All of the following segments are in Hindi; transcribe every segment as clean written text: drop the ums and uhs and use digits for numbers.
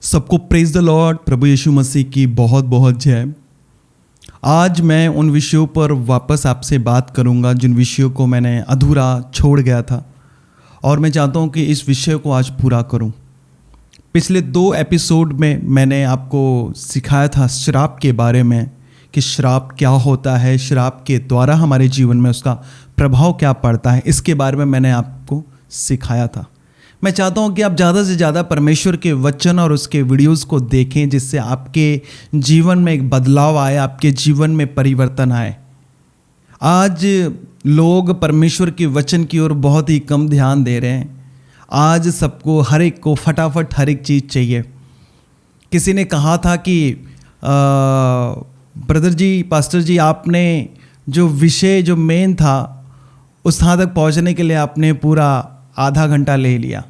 सबको प्रेज द लॉर्ड। प्रभु यीशु मसीह की बहुत बहुत जय। आज मैं उन विषयों पर वापस आपसे बात करूंगा जिन विषयों को मैंने अधूरा छोड़ गया था, और मैं चाहता हूं कि इस विषय को आज पूरा करूं। पिछले 2 एपिसोड में मैंने आपको सिखाया था श्राप के बारे में कि श्राप क्या होता है, श्राप के द्वारा हमारे जीवन में उसका प्रभाव क्या पड़ता है, इसके बारे में मैंने आपको सिखाया था। मैं चाहता हूं कि आप ज़्यादा से ज़्यादा परमेश्वर के वचन और उसके वीडियोस को देखें, जिससे आपके जीवन में एक बदलाव आए, आपके जीवन में परिवर्तन आए। आज लोग परमेश्वर के वचन की ओर बहुत ही कम ध्यान दे रहे हैं। आज सबको हर एक को फटाफट हर एक चीज़ चाहिए। किसी ने कहा था कि ब्रदर जी, पास्टर जी, आपने जो विषय जो मेन था उस स्थान तक पहुंचने के लिए आपने पूरा आधा घंटा ले लिया।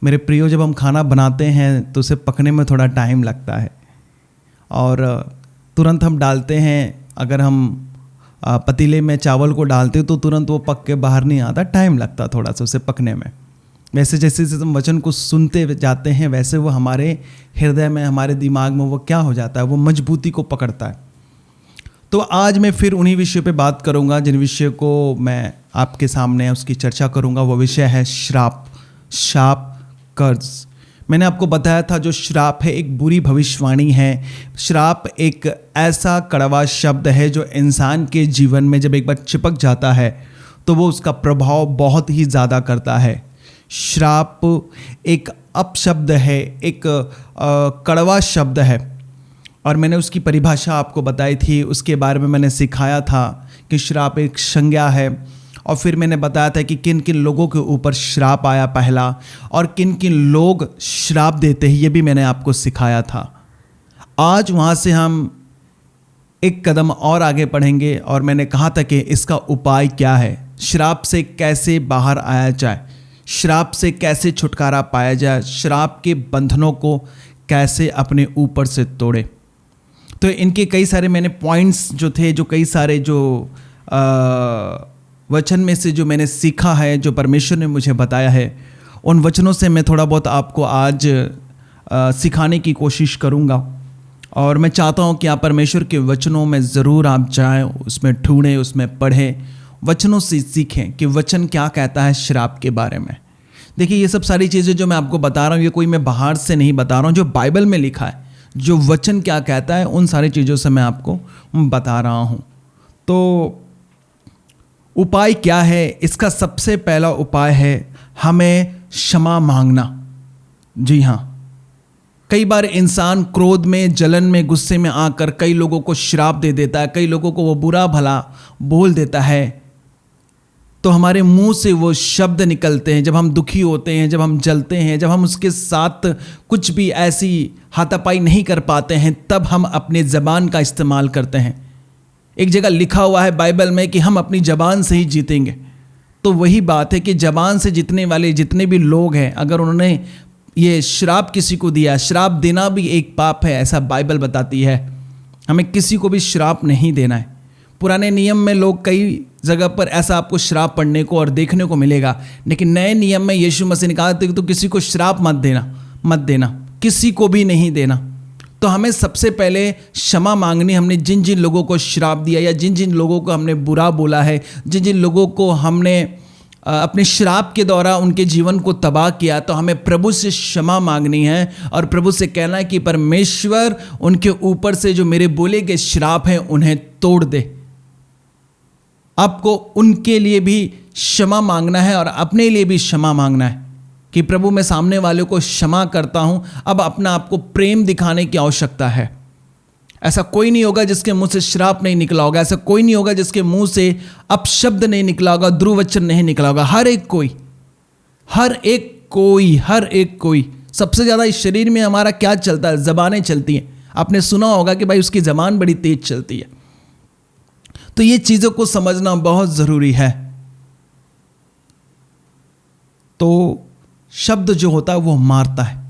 मेरे प्रियो, जब हम खाना बनाते हैं तो उसे पकने में थोड़ा टाइम लगता है, और तुरंत हम डालते हैं। अगर हम पतीले में चावल को डालते तो तुरंत वो पक के बाहर नहीं आता, टाइम लगता थोड़ा सा उसे पकने में। वैसे जैसे जैसे हम वचन को सुनते जाते हैं वैसे वो हमारे हृदय में, हमारे दिमाग में वो क्या हो जाता है, वो मजबूती को पकड़ता है। तो आज मैं फिर उन्हीं विषयों पे बात करूंगा जिन विषयों को मैं आपके सामने उसकी चर्चा करूंगा। वो विषय है श्राप, शाप, कर्ज। मैंने आपको बताया था जो श्राप है एक बुरी भविष्यवाणी है। श्राप एक ऐसा कड़वा शब्द है जो इंसान के जीवन में जब एक बार चिपक जाता है तो वो उसका प्रभाव बहुत ही ज़्यादा करता है। श्राप एक अपशब्द है, एक कड़वा शब्द है, और मैंने उसकी परिभाषा आपको बताई थी। उसके बारे में मैंने सिखाया था कि श्राप एक संज्ञा है, और फिर मैंने बताया था कि किन किन लोगों के ऊपर श्राप आया पहला, और किन किन लोग श्राप देते हैं, ये भी मैंने आपको सिखाया था। आज वहाँ से हम एक कदम और आगे बढ़ेंगे, और मैंने कहा था कि इसका उपाय क्या है, श्राप से कैसे बाहर आया जाए, श्राप से कैसे छुटकारा पाया जाए, श्राप के बंधनों को कैसे अपने ऊपर से तोड़े। तो इनके कई सारे मैंने पॉइंट्स जो थे, जो कई सारे जो वचन में से जो मैंने सीखा है, जो परमेश्वर ने मुझे बताया है, उन वचनों से मैं थोड़ा बहुत आपको आज सिखाने की कोशिश करूँगा। और मैं चाहता हूँ कि आप परमेश्वर के वचनों में ज़रूर आप जाएं, उसमें ढूंढें, उसमें पढ़ें, वचनों से सीखें कि वचन क्या कहता है श्राप के बारे में। देखिए, ये सब सारी चीज़ें जो मैं आपको बता रहा हूँ, ये कोई मैं बाहर से नहीं बता रहा हूँ। जो बाइबल में लिखा है, जो वचन क्या कहता है, उन सारी चीज़ों से मैं आपको बता रहा हूँ। तो उपाय क्या है? इसका सबसे पहला उपाय है हमें क्षमा मांगना। जी हाँ, कई बार इंसान क्रोध में, जलन में, गुस्से में आकर कई लोगों को श्राप दे देता है, कई लोगों को वो बुरा भला बोल देता है। तो हमारे मुंह से वो शब्द निकलते हैं जब हम दुखी होते हैं, जब हम जलते हैं, जब हम उसके साथ कुछ भी ऐसी हाथापाई नहीं कर पाते हैं, तब हम अपने ज़बान का इस्तेमाल करते हैं। एक जगह लिखा हुआ है बाइबल में कि हम अपनी ज़बान से ही जीतेंगे। तो वही बात है कि ज़बान से जीतने वाले जितने भी लोग हैं, अगर उन्होंने ये श्राप किसी को दिया, श्राप देना भी एक पाप है, ऐसा बाइबल बताती है। हमें किसी को भी श्राप नहीं देना है। पुराने नियम में लोग कई जगह पर ऐसा आपको श्राप पढ़ने को और देखने को मिलेगा, लेकिन नए नियम में यीशु मसीह ने कहा था कि तो किसी को श्राप मत देना, किसी को भी नहीं देना। तो हमें सबसे पहले क्षमा मांगनी। हमने जिन जिन लोगों को श्राप दिया, या जिन जिन लोगों को हमने बुरा बोला है, जिन जिन लोगों को हमने अपने श्राप के द्वारा उनके जीवन को तबाह किया, तो हमें प्रभु से क्षमा मांगनी है और प्रभु से कहना है कि परमेश्वर, उनके ऊपर से जो मेरे बोले गए श्राप हैं उन्हें तोड़ दे। आपको उनके लिए भी क्षमा मांगना है और अपने लिए भी क्षमा मांगना है कि प्रभु, मैं सामने वाले को क्षमा करता हूं। अब अपना आपको प्रेम दिखाने की आवश्यकता है। ऐसा कोई नहीं होगा जिसके मुंह से श्राप नहीं निकला होगा, ऐसा कोई नहीं होगा जिसके मुंह से अपशब्द नहीं निकला होगा, दुर्वचन नहीं निकला होगा। हर एक कोई। सबसे ज़्यादा इस शरीर में हमारा क्या चलता है? ज़बानें चलती हैं। आपने सुना होगा कि भाई उसकी ज़बान बड़ी तेज चलती है। तो ये चीज़ों को समझना बहुत ज़रूरी है। तो शब्द जो होता है वो मारता है,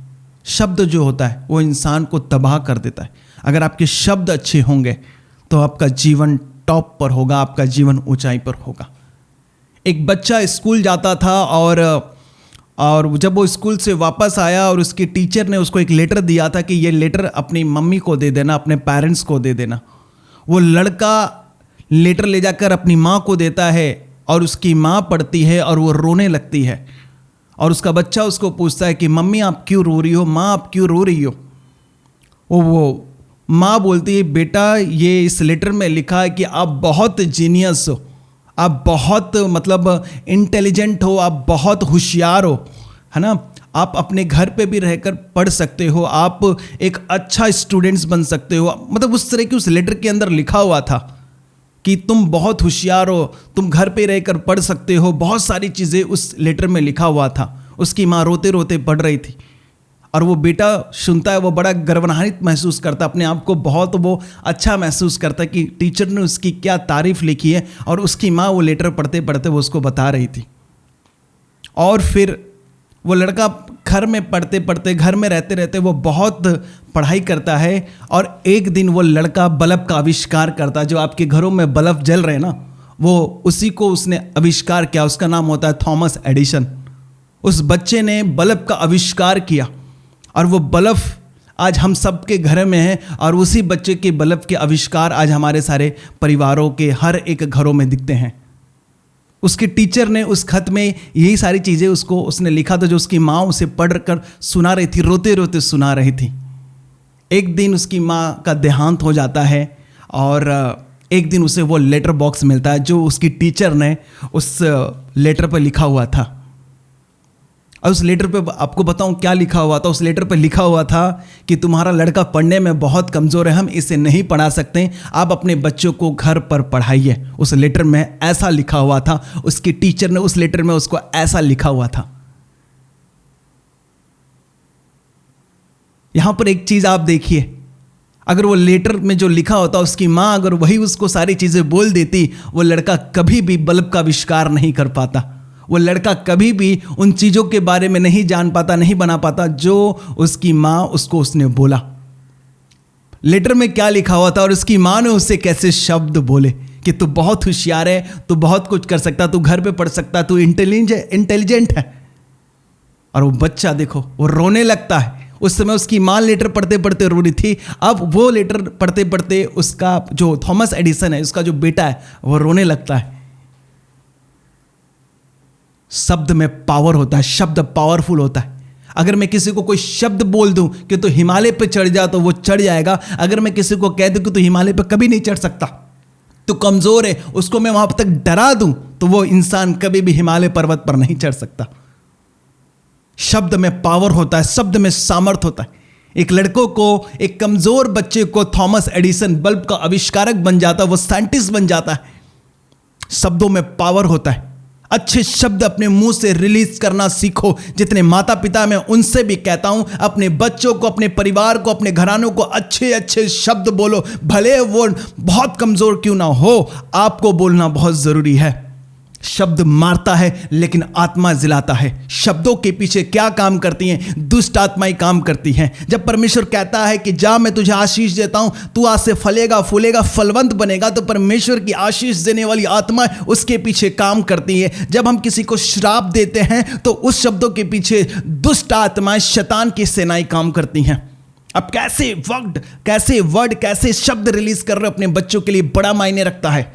शब्द जो होता है वो इंसान को तबाह कर देता है। अगर आपके शब्द अच्छे होंगे तो आपका जीवन टॉप पर होगा, आपका जीवन ऊंचाई पर होगा। एक बच्चा स्कूल जाता था और और जब वो स्कूल से वापस आया और उसकी टीचर ने उसको एक लेटर दिया था कि ये लेटर अपनी मम्मी को दे देना, अपने पेरेंट्स को दे देना। वो लड़का लेटर ले जाकर अपनी माँ को देता है और उसकी माँ पढ़ती है और वो रोने लगती है। और उसका बच्चा उसको पूछता है कि मम्मी आप क्यों रो रही हो, माँ आप क्यों रो रही हो। वो माँ बोलती है बेटा ये इस लेटर में लिखा है कि आप बहुत जीनियस हो, आप बहुत मतलब इंटेलिजेंट हो, आप बहुत होशियार हो, है ना। आप अपने घर पे भी रहकर पढ़ सकते हो, आप एक अच्छा स्टूडेंट्स बन सकते हो। मतलब उस तरह की उस लेटर के अंदर लिखा हुआ था कि तुम बहुत होशियार हो, तुम घर पे रहकर पढ़ सकते हो। बहुत सारी चीज़ें उस लेटर में लिखा हुआ था। उसकी माँ रोते रोते पढ़ रही थी और वो बेटा सुनता है, वो बड़ा गर्वान्वित महसूस करता, अपने आप को बहुत वो अच्छा महसूस करता कि टीचर ने उसकी क्या तारीफ लिखी है। और उसकी माँ वो लेटर पढ़ते पढ़ते वो उसको बता रही थी। और फिर वो लड़का घर में पढ़ते पढ़ते, घर में रहते रहते वो बहुत पढ़ाई करता है। और एक दिन वो लड़का बल्ब का आविष्कार करता है। जो आपके घरों में बल्ब जल रहे हैं ना, वो उसी को उसने आविष्कार किया। उसका नाम होता है थॉमस एडिसन। उस बच्चे ने बल्ब का आविष्कार किया और वो बल्ब आज हम सब के घर में है। और उसी बच्चे के बल्ब के आविष्कार आज हमारे सारे परिवारों के हर एक घरों में दिखते हैं। उसकी टीचर ने उस खत में यही सारी चीज़ें उसने लिखा था, जो उसकी माँ उसे पढ़ कर सुना रही थी, रोते रोते सुना रही थी। एक दिन उसकी माँ का देहांत हो जाता है और एक दिन उसे वो लेटर बॉक्स मिलता है जो उसकी टीचर ने उस लेटर पर लिखा हुआ था। और उस लेटर पे आपको बताऊं क्या लिखा हुआ था। उस लेटर पे लिखा हुआ था कि तुम्हारा लड़का पढ़ने में बहुत कमज़ोर है, हम इसे नहीं पढ़ा सकते, आप अपने बच्चों को घर पर पढ़ाइए। उस लेटर में ऐसा लिखा हुआ था। उसकी टीचर ने उस लेटर में उसको ऐसा लिखा हुआ था। यहां पर एक चीज़ आप देखिए, अगर वो लेटर में जो लिखा होता, उसकी माँ अगर वही उसको सारी चीज़ें बोल देती, वो लड़का कभी भी बल्ब का आविष्कार नहीं कर पाता। वो लड़का कभी भी उन चीज़ों के बारे में नहीं जान पाता, नहीं बना पाता जो उसकी माँ उसने बोला। लेटर में क्या लिखा हुआ था और उसकी माँ ने उससे कैसे शब्द बोले कि तू बहुत होशियार है, तू बहुत कुछ कर सकता, तू घर पे पढ़ सकता, तू इंटेलिजेंट है। और वो बच्चा देखो वो रोने लगता है। उस समय उसकी माँ लेटर पढ़ते पढ़ते रो रही थी, अब वो लेटर पढ़ते पढ़ते उसका जो थॉमस एडिसन है, उसका जो बेटा है, वो रोने लगता है। शब्द में पावर होता है, शब्द पावरफुल होता है। अगर मैं किसी को कोई शब्द बोल दूं कि तू हिमालय पे चढ़ जा, तो वो चढ़ जाएगा। अगर मैं किसी को कह दूं कि तू हिमालय पे कभी नहीं चढ़ सकता, तू कमजोर है, उसको मैं वहां तक डरा दूं, तो वो इंसान कभी भी हिमालय पर्वत पर नहीं चढ़ सकता। शब्द में पावर होता है, शब्द में सामर्थ होता है। एक लड़कों को, एक कमजोर बच्चे को थॉमस एडिसन बल्ब का आविष्कारक बन जाता है, वो साइंटिस्ट बन जाता है। शब्दों में पावर होता है। अच्छे शब्द अपने मुंह से रिलीज करना सीखो। जितने माता पिता, मैं उनसे भी कहता हूं, अपने बच्चों को, अपने परिवार को, अपने घरानों को अच्छे अच्छे शब्द बोलो। भले वो बहुत कमजोर क्यों ना हो, आपको बोलना बहुत जरूरी है। शब्द मारता है लेकिन आत्मा जिलाता है। शब्दों के पीछे क्या काम करती हैं? दुष्ट आत्माएं काम करती हैं। जब परमेश्वर कहता है कि जा मैं तुझे आशीष देता हूं, तू आज से फलेगा, फूलेगा, फलवंत बनेगा, तो परमेश्वर की आशीष देने वाली आत्मा उसके पीछे काम करती है। जब हम किसी को श्राप देते हैं तो उस शब्दों के पीछे दुष्ट आत्माएं, शैतान की सेनाएं काम करती हैं। अब कैसे वर्ड, कैसे शब्द रिलीज कर रहे हो अपने बच्चों के लिए, बड़ा मायने रखता है।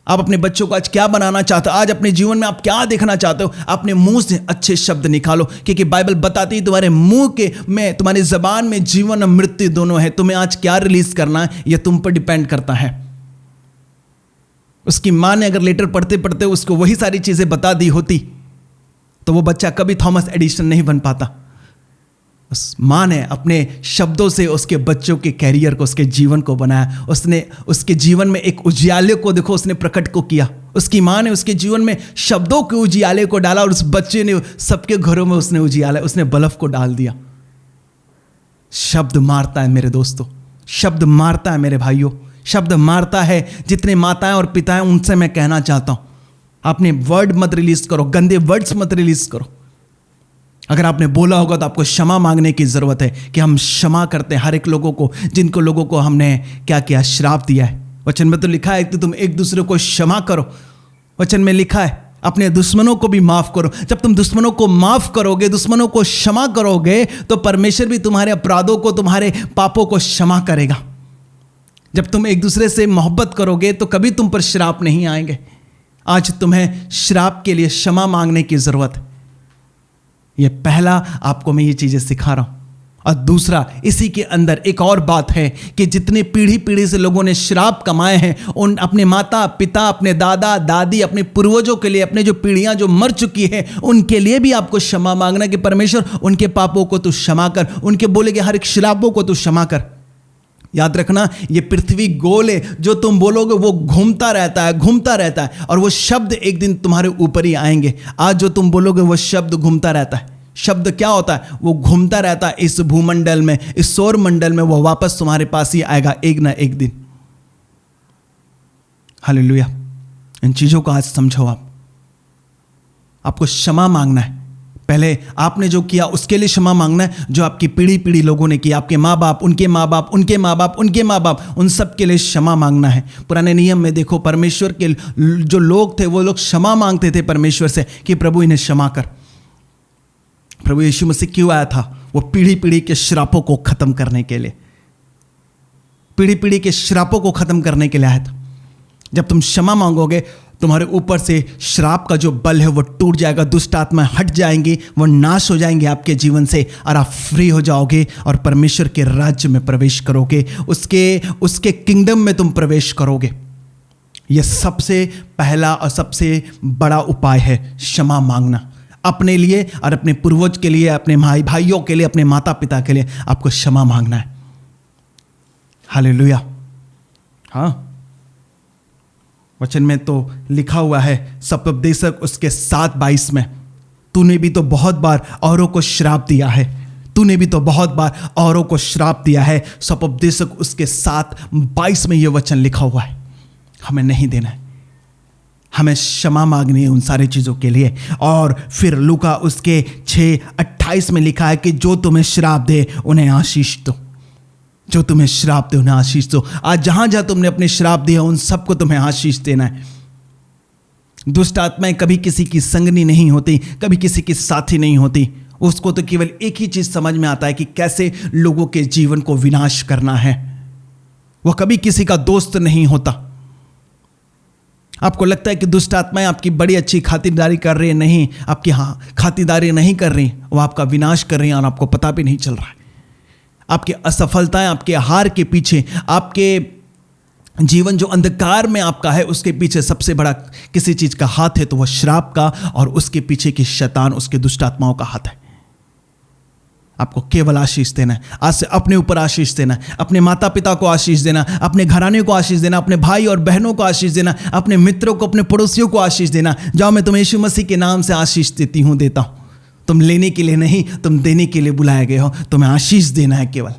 आप अपने बच्चों को आज क्या बनाना चाहते हो, आज अपने जीवन में आप क्या देखना चाहते हो, अपने मुंह से अच्छे शब्द निकालो। क्योंकि बाइबल बताती है तुम्हारे मुंह के में, तुम्हारी जबान में जीवन और मृत्यु दोनों है। तुम्हें आज क्या रिलीज करना है, यह तुम पर डिपेंड करता है। उसकी मां ने अगर लेटर पढ़ते पढ़ते उसको वही सारी चीजें बता दी होती, तो वो बच्चा कभी थॉमस एडिसन नहीं बन पाता। उस माँ ने अपने शब्दों से उसके बच्चों के कैरियर को, उसके जीवन को बनाया। उसने उसके जीवन में एक उजियाले को देखो उसने प्रकट को किया। उसकी माँ ने उसके जीवन में शब्दों के उजियाले को डाला और उस बच्चे ने सबके घरों में उसने उजियाला, उसने बल्ब को डाल दिया। शब्द मारता है मेरे दोस्तों, शब्द मारता है मेरे भाइयों, शब्द मारता है। जितने माताएं और पिताएं, उनसे मैं कहना चाहता हूं, अपने वर्ड मत रिलीज करो, गंदे वर्ड्स मत रिलीज करो। अगर आपने बोला होगा तो आपको क्षमा मांगने की जरूरत है कि हम क्षमा करते हैं हर एक लोगों को, जिनको लोगों को हमने क्या किया, श्राप दिया है। वचन में तो लिखा है कि तुम एक दूसरे को क्षमा करो। वचन में लिखा है अपने दुश्मनों को भी माफ करो। जब तुम दुश्मनों को माफ करोगे, दुश्मनों को क्षमा करोगे, तो परमेश्वर भी तुम्हारे अपराधों को, तुम्हारे पापों को क्षमा करेगा। जब तुम एक दूसरे से मोहब्बत करोगे तो कभी तुम पर श्राप नहीं आएंगे। आज तुम्हें श्राप के लिए क्षमा मांगने की जरूरत है। यह पहला आपको मैं ये चीजें सिखा रहा हूं। और दूसरा, इसी के अंदर एक और बात है कि जितने पीढ़ी पीढ़ी से लोगों ने श्राप कमाए हैं, उन अपने माता पिता, अपने दादा दादी, अपने पूर्वजों के लिए, अपने जो पीढ़ियां जो मर चुकी है, उनके लिए भी आपको क्षमा मांगना कि परमेश्वर उनके पापों को तू क्षमा कर, उनके बोले गए हर एक श्रापों को तू क्षमा कर। याद रखना, ये पृथ्वी गोल है, जो तुम बोलोगे वो घूमता रहता है, घूमता रहता है, और वो शब्द एक दिन तुम्हारे ऊपर ही आएंगे। आज जो तुम बोलोगे वो शब्द घूमता रहता है। शब्द क्या होता है? वो घूमता रहता है इस भूमंडल में, इस सौर मंडल में, वो वापस तुम्हारे पास ही आएगा एक ना एक दिन। हालेलुया। इन चीजों को आज समझो। आपको क्षमा मांगना है। पहले आपने जो किया उसके लिए क्षमा मांगना है, जो आपकी पीढ़ी पीढ़ी लोगों ने किया, आपके माँ बाप, उनके माँ बाप, उनके माँ बाप, उनके माँ बाप, उन सब के लिए क्षमा मांगना है। पुराने नियम में देखो, परमेश्वर के जो लोग थे वो लोग क्षमा मांगते थे परमेश्वर से कि प्रभु इन्हें क्षमा कर। प्रभु यीशु मसीह क्यों आया था? वो पीढ़ी पीढ़ी के श्रापों को खत्म करने के लिए, पीढ़ी पीढ़ी के श्रापों को खत्म करने के लिए आया था। जब तुम क्षमा मांगोगे, तुम्हारे ऊपर से श्राप का जो बल है वो टूट जाएगा, दुष्ट आत्मा हट जाएंगी, वो नाश हो जाएंगे आपके जीवन से, और आप फ्री हो जाओगे और परमेश्वर के राज्य में प्रवेश करोगे, उसके किंगडम में तुम प्रवेश करोगे। यह सबसे पहला और सबसे बड़ा उपाय है, क्षमा मांगना। अपने लिए और अपने पूर्वज के लिए, अपने भाइयों के लिए, अपने माता पिता के लिए आपको क्षमा मांगना है। हालेलुया। हाँ, वचन में तो लिखा हुआ है, सप्तोपदेशक उसके 7:22 में, तूने भी तो बहुत बार औरों को श्राप दिया है, तूने भी तो बहुत बार औरों को श्राप दिया है। सप्तोपदेशक उसके 7:22 में यह वचन लिखा हुआ है। हमें नहीं देना है, हमें क्षमा मांगनी है उन सारी चीज़ों के लिए। और फिर लूका उसके 6:28 में लिखा है कि जो तुम्हें श्राप दे उन्हें आशीष दो, जो तुम्हें श्राप दे उन्हें आशीष दो। आज जहां जहां तुमने अपने श्राप दिया उन सबको तुम्हें आशीष देना है। दुष्ट आत्माएं कभी किसी की संगनी नहीं होती, कभी किसी की साथी नहीं होती। उसको तो केवल एक ही चीज समझ में आता है कि कैसे लोगों के जीवन को विनाश करना है। वह कभी किसी का दोस्त नहीं होता। आपको लगता है कि दुष्ट आत्माएं आपकी बड़ी अच्छी खातिरदारी कर रही है, नहीं, आपकी खातिरदारी नहीं कर रही, वो आपका विनाश कर रही है और आपको पता भी नहीं चल रहा है। आपकी असफलताएं, आपके हार के पीछे, आपके जीवन जो अंधकार में आपका है, उसके पीछे सबसे बड़ा किसी चीज का हाथ है तो वह श्राप का, और उसके पीछे की शैतान, उसके दुष्ट आत्माओं का हाथ है। आपको केवल आशीष देना है। आज से अपने ऊपर आशीष देना है, अपने माता पिता को आशीष देना, अपने घराने को आशीष देना, अपने भाई और बहनों को आशीष देना, अपने मित्रों को, अपने पड़ोसियों को आशीष देना। जाओ, मैं तुम्हें यीशु मसीह के नाम से आशीष देती हूँ, देता हूँ। तुम लेने के लिए नहीं, तुम देने के लिए बुलाए गए हो। तुम्हें आशीष देना है केवल।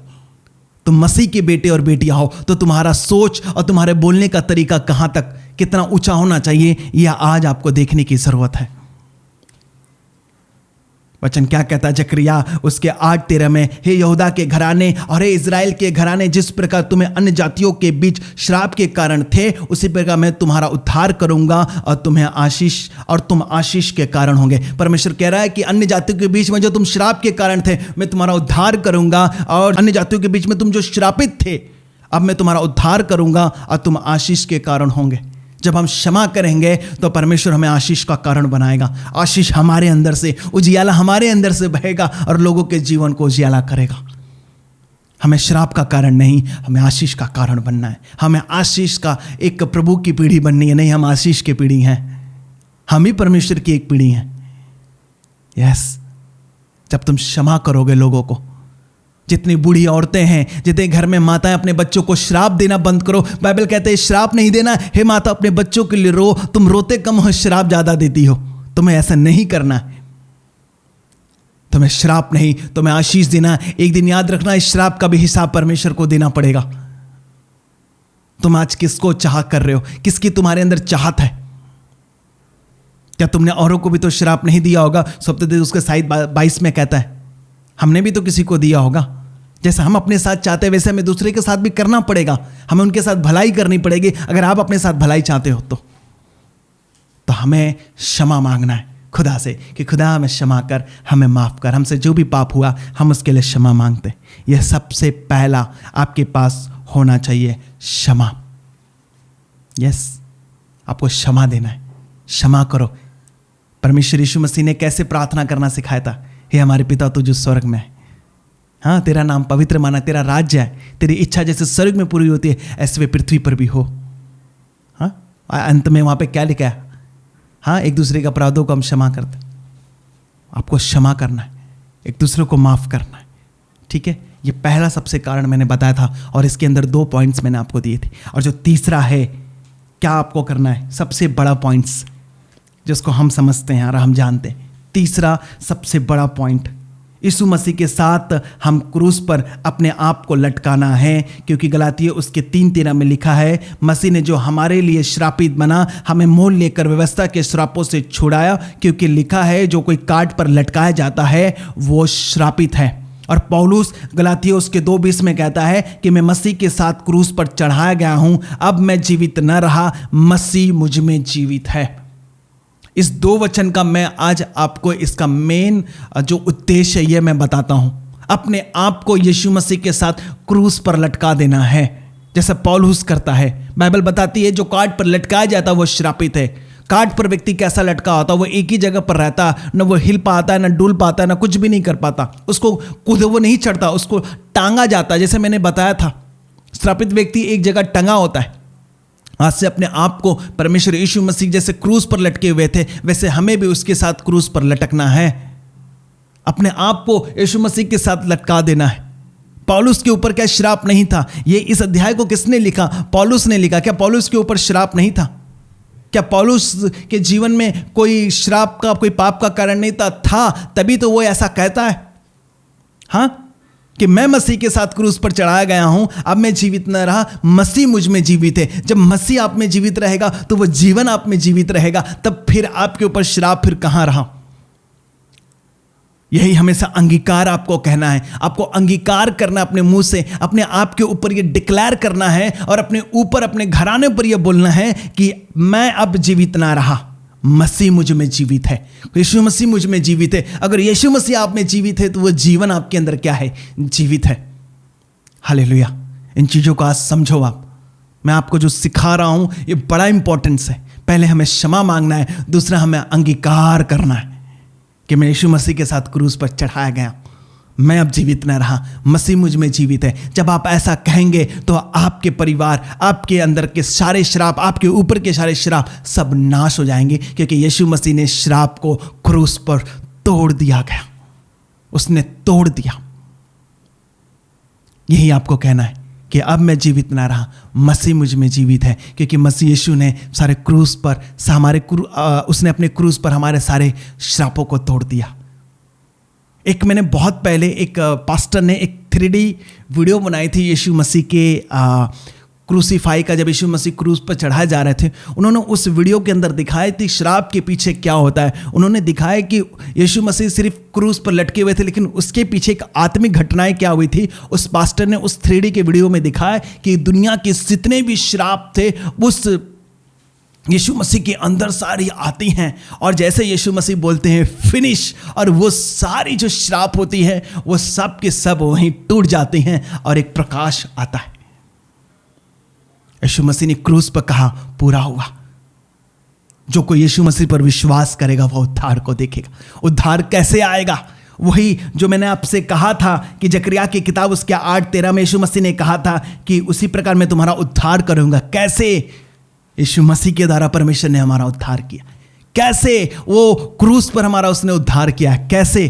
तुम मसीह के बेटे और बेटियां हो, तो तुम्हारा सोच और तुम्हारे बोलने का तरीका कहां तक, कितना ऊंचा होना चाहिए, यह आज आपको देखने की जरूरत है। वचन क्या कहता है? जकरिया उसके 8:13 में, हे यहूदा के घराने और हे इज़राइल के घराने, जिस प्रकार तुम्हें अन्य जातियों के बीच श्राप के कारण थे, उसी प्रकार मैं तुम्हारा उद्धार करूंगा और तुम्हें आशीष, और तुम आशीष के कारण होंगे। परमेश्वर कह रहा है कि अन्य जातियों के बीच में जो तुम श्राप के कारण थे, मैं तुम्हारा उद्धार करूंगा, और अन्य जातियों के बीच में तुम जो श्रापित थे, अब मैं तुम्हारा उद्धार करूंगा और तुम आशीष के कारण होंगे। जब हम क्षमा करेंगे तो परमेश्वर हमें आशीष का कारण बनाएगा। आशीष हमारे अंदर से, उजियाला हमारे अंदर से बहेगा और लोगों के जीवन को उजियाला करेगा। हमें श्राप का कारण नहीं, हमें आशीष का कारण बनना है। हमें आशीष का एक प्रभु की पीढ़ी बननी है। नहीं, हम आशीष की पीढ़ी हैं, हम ही परमेश्वर की एक पीढ़ी हैं। यस, जब तुम क्षमा करोगे लोगों को, जितनी बूढ़ी औरतें हैं, जितने घर में माताएं, अपने बच्चों को श्राप देना बंद करो। बाइबल कहते हैं श्राप नहीं देना। हे माता, अपने बच्चों के लिए रो, तुम रोते कम हो, श्राप ज्यादा देती हो। तुम्हें ऐसा नहीं करना है। तुम्हें श्राप नहीं, तुम्हें आशीष देना। एक दिन याद रखना, इस श्राप का भी हिसाब परमेश्वर को देना पड़ेगा। तुम आज किसको चाह कर रहे हो? किसकी तुम्हारे अंदर चाहत है? क्या तुमने औरों को भी तो श्राप नहीं दिया होगा? सप्तोपदेश उसके 7:22 में कहता है, हमने भी तो किसी को दिया होगा। जैसा हम अपने साथ चाहते हैं वैसे हमें दूसरे के साथ भी करना पड़ेगा। हमें उनके साथ भलाई करनी पड़ेगी। अगर आप अपने साथ भलाई चाहते हो तो हमें क्षमा मांगना है खुदा से कि खुदा हमें क्षमा कर, हमें माफ़ कर, हमसे जो भी पाप हुआ हम उसके लिए क्षमा मांगते हैं। यह सबसे पहला आपके पास होना चाहिए, क्षमा। यस, आपको क्षमा देना है, क्षमा करो। परमेश्वर यीशु मसीह ने कैसे प्रार्थना करना सिखाया था? हे हमारे पिता तू जो स्वर्ग में है, हाँ तेरा नाम पवित्र माना, तेरा राज्य है, तेरी इच्छा जैसे स्वर्ग में पूरी होती है ऐसे वे पृथ्वी पर भी हो। हाँ, अंत में वहाँ पे क्या लिखा है? हाँ, एक दूसरे के अपराधों को हम क्षमा करते। आपको क्षमा करना है, एक दूसरे को माफ़ करना है, ठीक है। ये पहला सबसे कारण मैंने बताया था और इसके अंदर 2 पॉइंट्स मैंने आपको दिए थे। और जो तीसरा है, क्या आपको करना है, सबसे बड़ा पॉइंट्स जिसको हम समझते हैं और हम जानते हैं, तीसरा सबसे बड़ा पॉइंट, यीशु मसीह के साथ हम क्रूस पर अपने आप को लटकाना है। क्योंकि गलातियों उसके 3:13 में लिखा है, मसीह ने जो हमारे लिए श्रापित बना, हमें मोल लेकर व्यवस्था के श्रापों से छुड़ाया। क्योंकि लिखा है, जो कोई काट पर लटकाया जाता है वो श्रापित है। और पौलुस गलातियों उसके 2:20 में कहता है कि मैं मसीह के साथ क्रूस पर चढ़ाया गया हूं, अब मैं जीवित न रहा, मसीह मुझ में जीवित है। इस 2 वचन का मैं आज आपको इसका मेन जो उद्देश्य है ये मैं बताता हूं। अपने आप को यीशु मसीह के साथ क्रूस पर लटका देना है, जैसा पौलुस करता है। बाइबल बताती है जो काट पर लटकाया जाता है वो श्रापित है। काट पर व्यक्ति कैसा लटका होता है? वो एक ही जगह पर रहता, न वो हिल पाता है, न डुल पाता है, न कुछ भी नहीं कर पाता। उसको खुद वो नहीं चढ़ता, उसको टांगा जाता है। जैसे मैंने बताया था, श्रापित व्यक्ति एक जगह टंगा होता है। आज से अपने आप को परमेश्वर यीशु मसीह जैसे क्रूस पर लटके हुए थे, वैसे हमें भी उसके साथ क्रूस पर लटकना है। अपने आप को यीशु मसीह के साथ लटका देना है। पौलुस के ऊपर क्या श्राप नहीं था? ये इस अध्याय को किसने लिखा? पौलुस ने लिखा। क्या पौलुस के ऊपर श्राप नहीं था? क्या पौलुस के जीवन में कोई श्राप का, कोई पाप का कारण नहीं था? तभी तो वो ऐसा कहता है, हाँ, कि मैं मसीह के साथ क्रूस पर चढ़ाया गया हूं, अब मैं जीवित न रहा, मसीह मुझ में जीवित है। जब मसीह आप में जीवित रहेगा तो वो जीवन आप में जीवित रहेगा, तब फिर आपके ऊपर श्राप फिर कहां रहा? यही हमेशा अंगीकार आपको कहना है, आपको अंगीकार करना अपने मुंह से, अपने आप के ऊपर ये डिक्लेयर करना है और अपने ऊपर, अपने घराने पर ये बोलना है कि मैं अब जीवित ना रहा, मसीह मुझ में जीवित है, यीशु मसीह मुझ में जीवित है। अगर यीशु मसीह आप में जीवित है तो वो जीवन आपके अंदर क्या है? जीवित है। हालेलुया। इन चीज़ों को आज समझो आप। मैं आपको जो सिखा रहा हूं ये बड़ा इंपॉर्टेंस है। पहले हमें क्षमा मांगना है, दूसरा हमें अंगीकार करना है कि मैं यीशु मसीह के साथ क्रूस पर चढ़ाया गया, मैं अब जीवित न रहा, मसीह मुझ में जीवित है। जब आप ऐसा कहेंगे तो आपके परिवार, आपके अंदर के सारे श्राप, आपके ऊपर के सारे श्राप सब नाश हो जाएंगे, क्योंकि यीशु मसीह ने श्राप को क्रूस पर तोड़ दिया गया, उसने तोड़ दिया। यही आपको कहना है कि अब मैं जीवित ना रहा, मसीह मुझ में जीवित है, क्योंकि मसीह यीशु ने सारे क्रूस पर उसने अपने क्रूस पर हमारे सारे श्रापों को तोड़ दिया। एक मैंने बहुत पहले एक पास्टर ने एक 3D वीडियो बनाई थी यीशु मसीह के क्रूसीफाई का। जब यीशु मसीह क्रूस पर चढ़ाए जा रहे थे, उन्होंने उस वीडियो के अंदर दिखाई थी श्राप के पीछे क्या होता है। उन्होंने दिखाया कि यीशु मसीह सिर्फ क्रूस पर लटके हुए थे, लेकिन उसके पीछे एक आत्मिक घटनाएं क्या हुई थी। उस पास्टर ने उस 3D के वीडियो में दिखाया कि दुनिया के जितने भी श्राप थे उस यीशु मसीह के अंदर सारी आती हैं, और जैसे यीशु मसीह बोलते हैं फिनिश, और वो सारी जो श्राप होती है वो सब के सब वहीं टूट जाती हैं और एक प्रकाश आता है। यीशु मसीह ने क्रूस पर कहा पूरा हुआ। जो कोई यीशु मसीह पर विश्वास करेगा वो उद्धार को देखेगा। उद्धार कैसे आएगा? वही जो मैंने आपसे कहा था कि जकरिया की किताब उसके 8:13 में यीशु मसीह ने कहा था कि उसी प्रकार मैं तुम्हारा उद्धार करूंगा। कैसे? यीशु मसीह के द्वारा परमेश्वर ने हमारा उद्धार किया। कैसे? वो क्रूस पर हमारा उसने उद्धार किया। कैसे?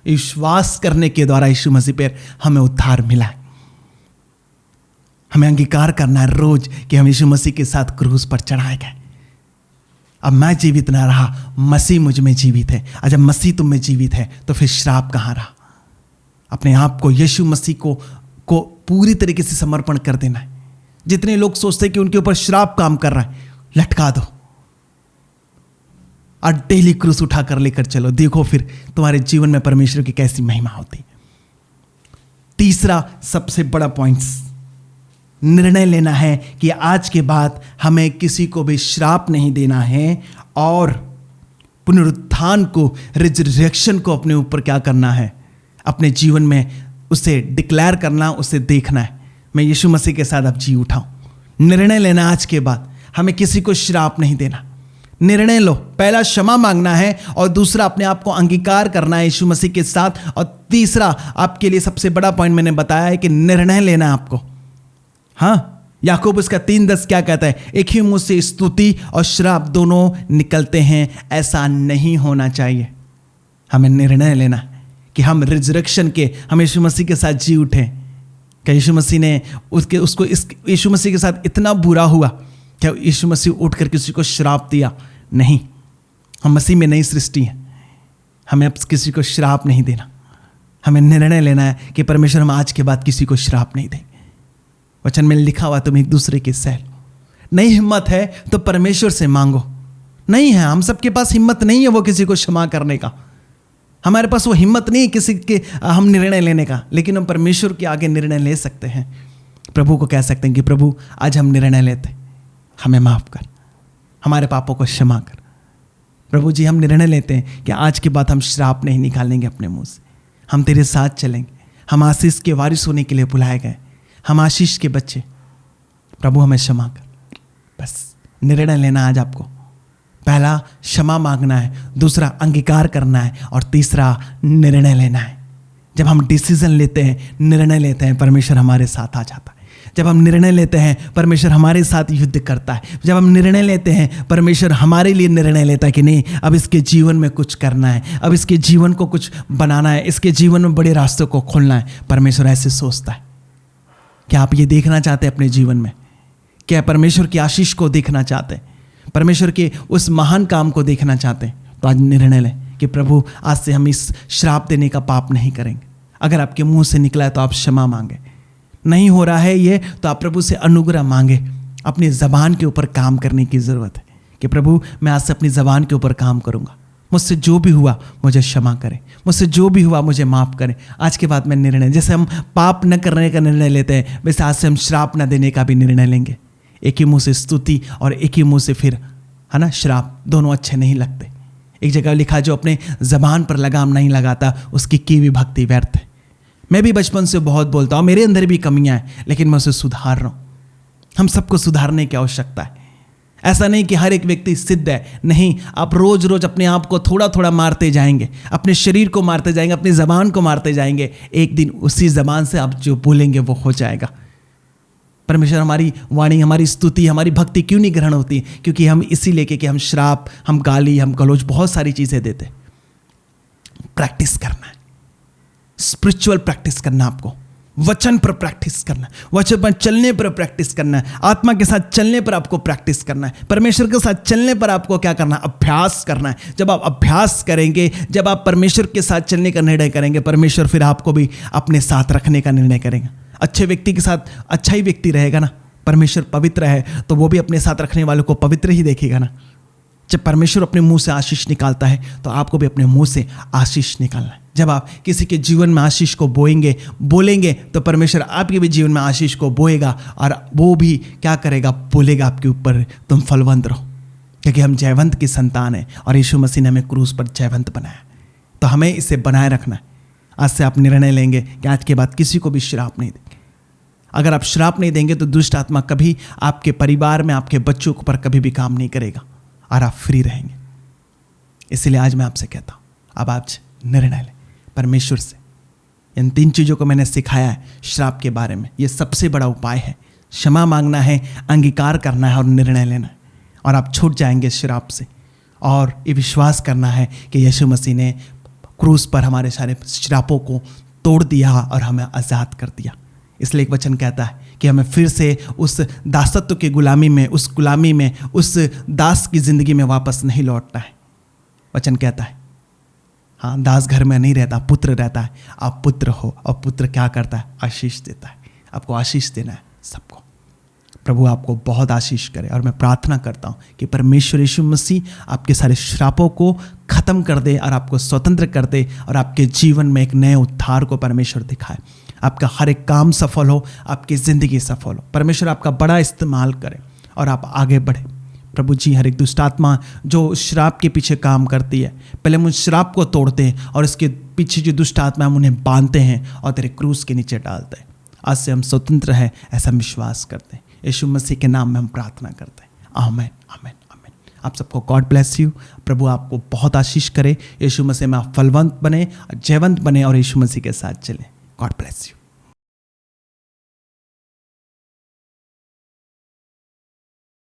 विश्वास करने के द्वारा यीशु मसीह पर हमें उद्धार मिला। हमें अंगीकार करना है रोज कि हम यीशु मसीह के साथ क्रूस पर चढ़ाए गए। अब मैं जीवित ना रहा, मसीह मुझ में जीवित है। और जब मसीह तुम में जीवित है तो फिर श्राप कहाँ रहा? अपने आप को यीशु मसीह को पूरी तरीके से समर्पण कर देना है। जितने लोग सोचते हैं कि उनके ऊपर श्राप काम कर रहा है, लटका दो और डेली क्रूस उठा कर लेकर चलो। देखो फिर तुम्हारे जीवन में परमेश्वर की कैसी महिमा होती। तीसरा सबसे बड़ा पॉइंट्स, निर्णय लेना है कि आज के बाद हमें किसी को भी श्राप नहीं देना है और पुनरुत्थान को, रिजरेक्शन को अपने ऊपर क्या करना है, अपने जीवन में उसे डिक्लेयर करना, उसे देखना है। मैं यीशु मसीह के साथ अब जी उठाऊं। निर्णय लेना आज के बाद हमें किसी को श्राप नहीं देना। निर्णय लो, पहला क्षमा मांगना है और दूसरा अपने आप को अंगीकार करना है यीशु मसीह के साथ, और तीसरा आपके लिए सबसे बड़ा पॉइंट मैंने बताया है कि निर्णय लेना है आपको। हाँ, याकूब उसका 3:10 क्या कहता है, एक ही मुंह से स्तुति और श्राप दोनों निकलते हैं, ऐसा नहीं होना चाहिए। हमें निर्णय लेना है कि हम रिजरेक्शन के, हम यीशु मसीह के साथ जी उठे। क्या यीशु मसीह ने उसको यीशु मसीह के साथ इतना बुरा हुआ क्या यीशु मसीह उठकर किसी को श्राप दिया? नहीं, हम मसीह में नई सृष्टि हैं, हमें अब किसी को श्राप नहीं देना। हमें निर्णय लेना है कि परमेश्वर हम आज के बाद किसी को श्राप नहीं देंगे। वचन में लिखा हुआ तुम एक दूसरे के सह लो। नहीं हिम्मत है तो परमेश्वर से मांगो। नहीं है, हम सबके पास हिम्मत नहीं है वो किसी को क्षमा करने का, हमारे पास वो हिम्मत नहीं है किसी के हम निर्णय लेने का, लेकिन हम परमेश्वर के आगे निर्णय ले सकते हैं। प्रभु को कह सकते हैं कि प्रभु आज हम निर्णय लेते, हमें माफ़ कर, हमारे पापों को क्षमा कर। प्रभु जी हम निर्णय लेते हैं कि आज के बाद हम श्राप नहीं निकालेंगे अपने मुंह से, हम तेरे साथ चलेंगे, हम आशीष के वारिस होने के लिए बुलाए गए, हम आशीष के बच्चे। प्रभु हमें क्षमा कर। बस निर्णय लेना आज आपको, पहला क्षमा मांगना है, दूसरा अंगीकार करना है और तीसरा निर्णय लेना है। जब हम डिसीजन लेते हैं, निर्णय लेते हैं, परमेश्वर हमारे साथ आ जाता है। जब हम निर्णय लेते हैं, परमेश्वर हमारे साथ युद्ध करता है। जब हम निर्णय लेते हैं, परमेश्वर हमारे लिए निर्णय लेता है कि नहीं अब इसके जीवन में कुछ करना है, अब इसके जीवन को कुछ बनाना है, इसके जीवन में बड़े रास्तों को खोलना है। परमेश्वर ऐसे सोचता है। क्या आप ये देखना चाहते हैं अपने जीवन में? क्या परमेश्वर की आशीष को देखना चाहते हैं, परमेश्वर के उस महान काम को देखना चाहते हैं? तो आज निर्णय लें कि प्रभु आज से हम इस श्राप देने का पाप नहीं करेंगे। अगर आपके मुंह से निकला है तो आप क्षमा मांगे। नहीं हो रहा है ये तो आप प्रभु से अनुग्रह मांगे। अपनी ज़बान के ऊपर काम करने की ज़रूरत है कि प्रभु मैं आज से अपनी ज़बान के ऊपर काम करूँगा, मुझसे जो भी हुआ मुझे क्षमा करें, मुझसे जो भी हुआ मुझे माफ़ करें। आज के बाद मैं निर्णय, जैसे हम पाप न करने का निर्णय लेते हैं वैसे आज से हम श्राप न देने का भी निर्णय लेंगे। एक ही मुंह से स्तुति और एक ही मुंह से फिर है ना श्राप, दोनों अच्छे नहीं लगते। एक जगह लिखा जो अपने ज़बान पर लगाम नहीं लगाता उसकी की भी भक्ति व्यर्थ है। मैं भी बचपन से बहुत बोलता हूँ, मेरे अंदर भी कमियाँ हैं, लेकिन मैं उसे सुधार रहा हूँ। हम सबको सुधारने की आवश्यकता है। ऐसा नहीं कि हर एक व्यक्ति सिद्ध है, नहीं, आप रोज रोज अपने आप को थोड़ा थोड़ा मारते जाएंगे, अपने शरीर को मारते जाएंगे, अपनी ज़बान को मारते जाएंगे। एक दिन उसी ज़बान से आप जो बोलेंगे वो हो जाएगा। परमेश्वर हमारी वाणी, हमारी स्तुति, हमारी भक्ति क्यों नहीं ग्रहण होती? क्योंकि हम इसी लेके कि हम श्राप, हम गाली, हम गलौज, बहुत सारी चीज़ें देते। प्रैक्टिस करना है, स्पिरिचुअल प्रैक्टिस करना, आपको वचन पर प्रैक्टिस करना है, वचन पर चलने पर प्रैक्टिस करना है, आत्मा के साथ चलने पर आपको प्रैक्टिस करना है, परमेश्वर के साथ चलने पर आपको क्या करना है? अभ्यास करना है। जब आप अभ्यास करेंगे, जब आप परमेश्वर के साथ चलने का निर्णय करेंगे, परमेश्वर फिर आपको भी अपने साथ रखने का निर्णय करेंगे। अच्छे व्यक्ति के साथ अच्छा ही व्यक्ति रहेगा ना। परमेश्वर पवित्र है तो वो भी अपने साथ रखने वालों को पवित्र ही देखेगा ना। जब परमेश्वर अपने मुंह से आशीष निकालता है तो आपको भी अपने मुंह से आशीष निकालना है। जब आप किसी के जीवन में आशीष को बोलेंगे तो परमेश्वर आपके भी जीवन में आशीष को बोएगा और वो भी क्या करेगा? बोलेगा आपके ऊपर, तुम फलवंत रहो, क्योंकि हम जयवंत की संतान हैं और यीशु मसीह ने हमें क्रूस पर जयवंत बनाया। तो हमें इसे बनाए रखना है। आज से आप निर्णय लेंगे कि आज के बाद किसी को भी श्राप नहीं देंगे। अगर आप श्राप नहीं देंगे तो दुष्ट आत्मा कभी आपके परिवार में, आपके बच्चों पर कभी भी काम नहीं करेगा और आप फ्री रहेंगे। इसलिए आज मैं आपसे कहता हूँ, अब आप निर्णय लें परमेश्वर से। इन 3 चीज़ों को मैंने सिखाया है श्राप के बारे में। ये सबसे बड़ा उपाय है। क्षमा मांगना है, अंगीकार करना है और निर्णय लेना है, और आप छूट जाएंगे श्राप से। और ये विश्वास करना है कि यीशु मसीह ने क्रूस पर हमारे सारे श्रापों को तोड़ दिया और हमें आज़ाद कर दिया। इसलिए एक वचन कहता है कि हमें फिर से उस दासत्व की गुलामी में, उस गुलामी में, उस दास की ज़िंदगी में वापस नहीं लौटना है। वचन कहता है, हाँ, दास घर में नहीं रहता, पुत्र रहता है। आप पुत्र हो और पुत्र क्या करता है? आशीष देता है। आपको आशीष देना है सबको। प्रभु आपको बहुत आशीष करे। और मैं प्रार्थना करता हूँ कि परमेश्वर यीशु मसीह आपके सारे श्रापों को ख़त्म कर दे और आपको स्वतंत्र कर दे और आपके जीवन में एक नए उद्धार को परमेश्वर दिखाए। आपका हर एक काम सफल हो, आपकी ज़िंदगी सफल हो, परमेश्वर आपका बड़ा इस्तेमाल करे और आप आगे बढ़े। प्रभु जी, हर एक दुष्ट आत्मा जो श्राप के पीछे काम करती है, पहले हम उस श्राप को तोड़ते हैं और इसके पीछे जो दुष्ट आत्मा हम उन्हें बांधते हैं और तेरे क्रूस के नीचे डालते हैं। आज से हम स्वतंत्र हैं, ऐसा विश्वास करते हैं। यीशु मसीह के नाम में हम प्रार्थना करते हैं। आमीन, आमीन, आमीन। आप सबको गॉड ब्लेस यू। प्रभु आपको बहुत आशीष करे। यीशु मसीह में आप फलवंत बने, जयवंत बने और यीशु मसीह के साथ चलें। God bless you.